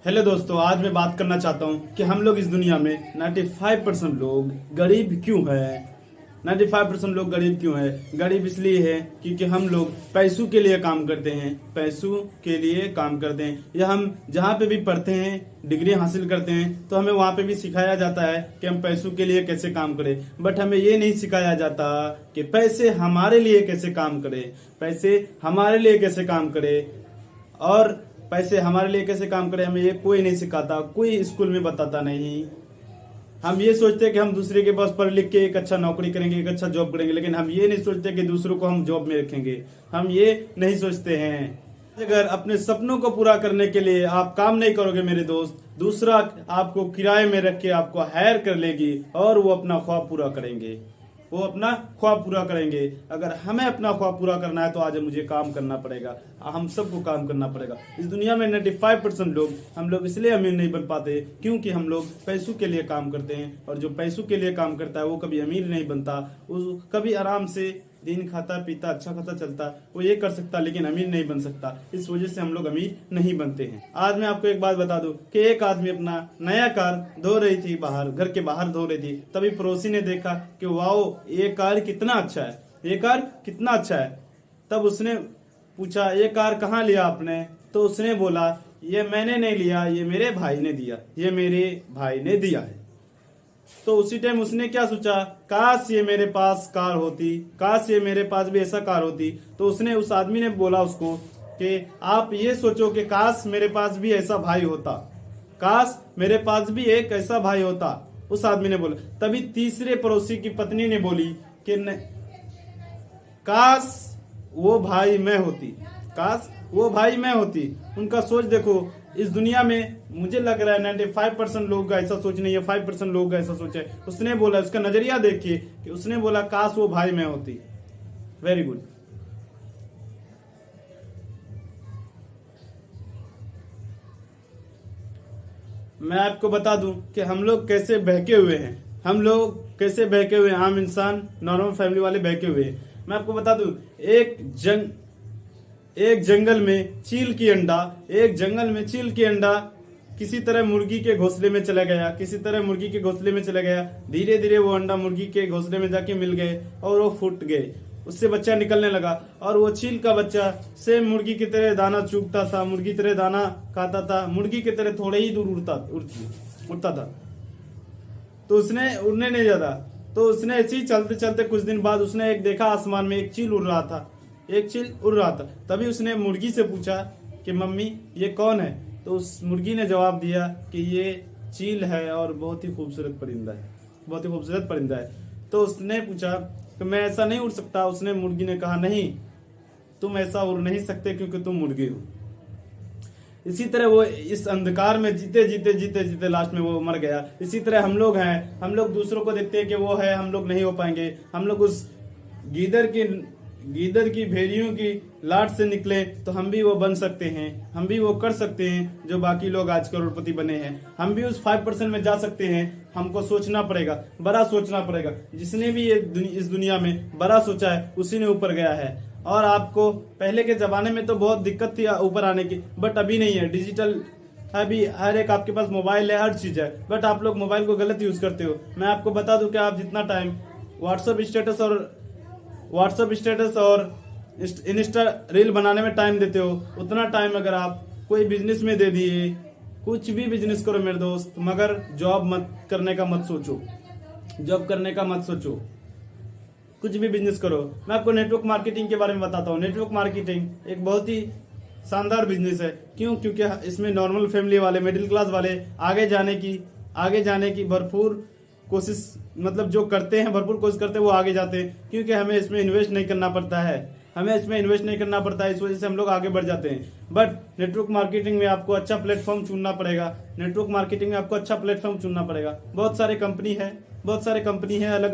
Hello दोस्तों, आज मैं बात करना चाहता हूँ कि हम लोग इस दुनिया में 95% लोग गरीब क्यों है। 95% लोग गरीब क्यों है? गरीब इसलिए है क्योंकि हम लोग पैसों के लिए काम करते हैं। पैसों के लिए काम करते हैं, या हम जहाँ पे भी पढ़ते हैं, डिग्री हासिल करते हैं, तो हमें वहाँ पे भी सिखाया जाता है कि हम पैसों के लिए कैसे काम करें। बट हमें ये नहीं सिखाया जाता कि पैसे हमारे लिए कैसे काम करें, पैसे हमारे लिए कैसे काम करें। और पैसे हमारे लिए कैसे काम करें हमें ये कोई नहीं सिखाता, कोई स्कूल में बताता नहीं। हम ये सोचते हैं कि हम दूसरे के पास पढ़ लिख के एक अच्छा नौकरी करेंगे, एक अच्छा जॉब करेंगे, लेकिन हम ये नहीं सोचते कि दूसरों को हम जॉब में रखेंगे। हम ये नहीं सोचते हैं। अगर अपने सपनों को पूरा करने के लिए आप काम नहीं करोगे मेरे दोस्त, दूसरा आपको किराए में रख के आपको हायर कर लेगी और वो अपना ख्वाब पूरा करेंगे। वो अपना ख्वाब पूरा करेंगे। अगर हमें अपना ख्वाब पूरा करना है तो आज मुझे काम करना पड़ेगा, हम सबको काम करना पड़ेगा। इस दुनिया में 95% लोग, हम लोग इसलिए अमीर नहीं बन पाते क्योंकि हम लोग पैसों के लिए काम करते हैं। और जो पैसों के लिए काम करता है वो कभी अमीर नहीं बनता। वो कभी आराम से दिन खाता पीता अच्छा खाता चलता, वो ये कर सकता, लेकिन अमीर नहीं बन सकता। इस वजह से हम लोग अमीर नहीं बनते हैं। आज मैं आपको एक बात बता दूं कि एक आदमी अपना नया कार धो रही थी, बाहर घर के बाहर धो रही थी। तभी पड़ोसी ने देखा कि वाओ, ये कार कितना अच्छा है, ये कार कितना अच्छा है। तब उसने पूछा, ये कार कहाँ लिया आपने? तो उसने बोला, ये मैंने नहीं लिया, ये मेरे भाई ने दिया, ये मेरे भाई ने दिया है। तो उसी टाइम उसने क्या सोचा, काश ये मेरे पास कार होती, काश ये मेरे पास भी ऐसा कार होती। तो उसने, उस आदमी ने बोला उसको कि आप ये सोचो कि काश मेरे पास भी ऐसा भाई होता, काश मेरे पास भी एक ऐसा भाई होता। उस आदमी ने बोला। तभी तीसरे पड़ोसी की पत्नी ने बोली कि काश वो भाई मैं होती, काश वो भाई मैं होती। उनका सोच देखो, इस दुनिया में मुझे लग रहा है 95% लोग का ऐसा सोच नहीं है, 5% लोग का ऐसा सोच है। उसने बोला, उसका नजरिया देखिए कि उसने बोला काश वो भाई मैं होती। Very good. मैं आपको बता दूं कि हम लोग कैसे बहके हुए हैं, हम लोग कैसे बहके हुए हैं। आम इंसान, नॉर्मल फैमिली वाले बहके हुए हैं। मैं आपको बता दूं, एक जंगल में चील की अंडा, एक जंगल में चील की अंडा किसी तरह मुर्गी के घोंसले में चला गया, किसी तरह मुर्गी के घोंसले में चला गया। धीरे धीरे वो अंडा मुर्गी के घोंसले में जाके मिल गए और वो फूट गए। उससे बच्चा निकलने लगा और वो चील का बच्चा सेम मुर्गी की तरह दाना चुगता था, मुर्गी की तरह दाना खाता था, मुर्गी की तरह थोड़े ही दूर उड़ता था। तो उसने उड़ने नहीं जाता। तो उसने ऐसे ही चलते चलते कुछ दिन बाद उसने एक देखा, आसमान में एक चील उड़ रहा था, एक चील उड़ रहा था। तभी उसने मुर्गी से पूछा कि मम्मी ये कौन है? तो उस मुर्गी ने जवाब दिया कि ये चील है और बहुत ही खूबसूरत परिंदा है, बहुत ही खूबसूरत परिंदा है। तो उसने पूछा कि मैं ऐसा नहीं उड़ सकता। उसने, मुर्गी ने कहा, नहीं, तुम ऐसा उड़ नहीं सकते क्योंकि तुम मुर्गी हो। इसी तरह वो इस अंधकार में जीते जीते जीते जीते लास्ट में वो मर गया। इसी तरह हम लोग हैं, हम लोग दूसरों को देखते हैं कि वो है, हम लोग नहीं हो पाएंगे। हम लोग उस गीदड़ की भेड़ियों की लाट से निकले तो हम भी वो बन सकते हैं, हम भी वो कर सकते हैं जो बाकी लोग आज करोड़पति बने हैं। हम भी उस 5% में जा सकते हैं। हमको सोचना पड़ेगा, बड़ा सोचना पड़ेगा। जिसने भी इस दुनिया में बड़ा सोचा है उसी ने ऊपर गया है। और आपको पहले के जमाने में तो बहुत दिक्कत थी ऊपर आने की, बट अभी नहीं है। डिजिटल अभी हर एक आपके पास मोबाइल है, हर चीज है, बट आप लोग मोबाइल को गलत यूज करते हो। मैं आपको बता दूं कि आप जितना टाइम व्हाट्सएप स्टेटस और इंस्टा रील बनाने में टाइम देते हो, उतना टाइम अगर आप कोई बिजनेस में दे दिए, कुछ भी बिजनेस करो मेरे दोस्त, मगर जॉब मत करने का मत सोचो, जॉब करने का मत सोचो, कुछ भी बिजनेस करो। मैं आपको नेटवर्क मार्केटिंग के बारे में बताता हूँ। नेटवर्क मार्केटिंग एक बहुत ही शानदार बिजनेस है। क्यों? क्योंकि इसमें नॉर्मल फैमिली वाले, मिडिल क्लास वाले आगे जाने की भरपूर कोशिश, मतलब जो करते हैं, भरपूर कोशिश करते हैं, वो आगे जाते हैं। क्योंकि हमें इसमें इन्वेस्ट नहीं करना पड़ता है, इस वजह से हम लोग आगे बढ़ जाते हैं। बट नेटवर्क मार्केटिंग में आपको अच्छा प्लेटफॉर्म चुनना पड़ेगा। बहुत सारे कंपनी है, अलग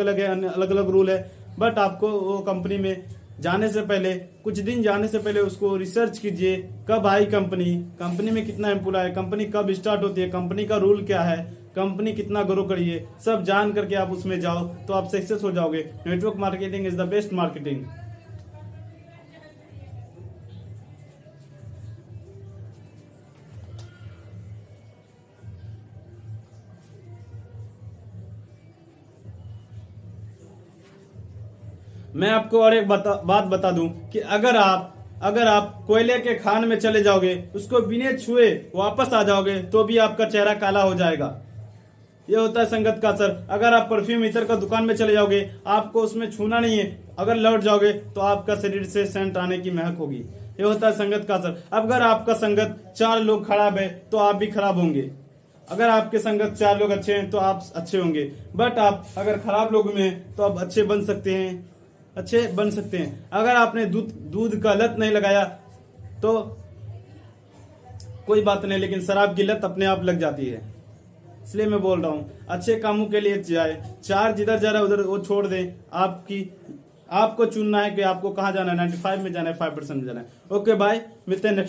अलग रूल है। बट आपको वो कंपनी में जाने से पहले, कुछ दिन जाने से पहले उसको रिसर्च कीजिए। कब आई कंपनी में कितना एम्प्लॉय है, कंपनी कब स्टार्ट होती है, कंपनी का रूल क्या है, कंपनी कितना ग्रो करिए, सब जान करके आप उसमें जाओ तो आप सक्सेस हो जाओगे। Network marketing is the best marketing. मैं आपको और एक बात बता दूं कि अगर आप कोयले के खान में चले जाओगे, उसको बिना छुए वापस आ जाओगे तो भी आपका चेहरा काला हो जाएगा। ये होता है संगत का असर। अगर आप परफ्यूम इतर का दुकान में चले जाओगे, आपको उसमें छूना नहीं है, अगर लौट जाओगे तो आपका शरीर से सेंट आने की महक होगी। ये होता है संगत का असर। अगर आपका संगत 4 लोग खराब है तो आप भी खराब होंगे। अगर आपके संगत 4 लोग अच्छे हैं तो आप अच्छे होंगे। बट आप अगर खराब लोग में हैं तो आप अच्छे बन सकते हैं। अगर आपने दूध का लत नहीं लगाया तो कोई बात नहीं, लेकिन शराब की लत अपने आप लग जाती है। इसलिए मैं बोल रहा हूँ अच्छे कामों के लिए जाए, 4 जिधर जा रहा है उधर वो छोड़ दें। आपको चुनना है कि आपको कहाँ जाना है, 95 में जाना है, 5% में जाना है। ओके बाय, मिलते हैं नेक्स्ट।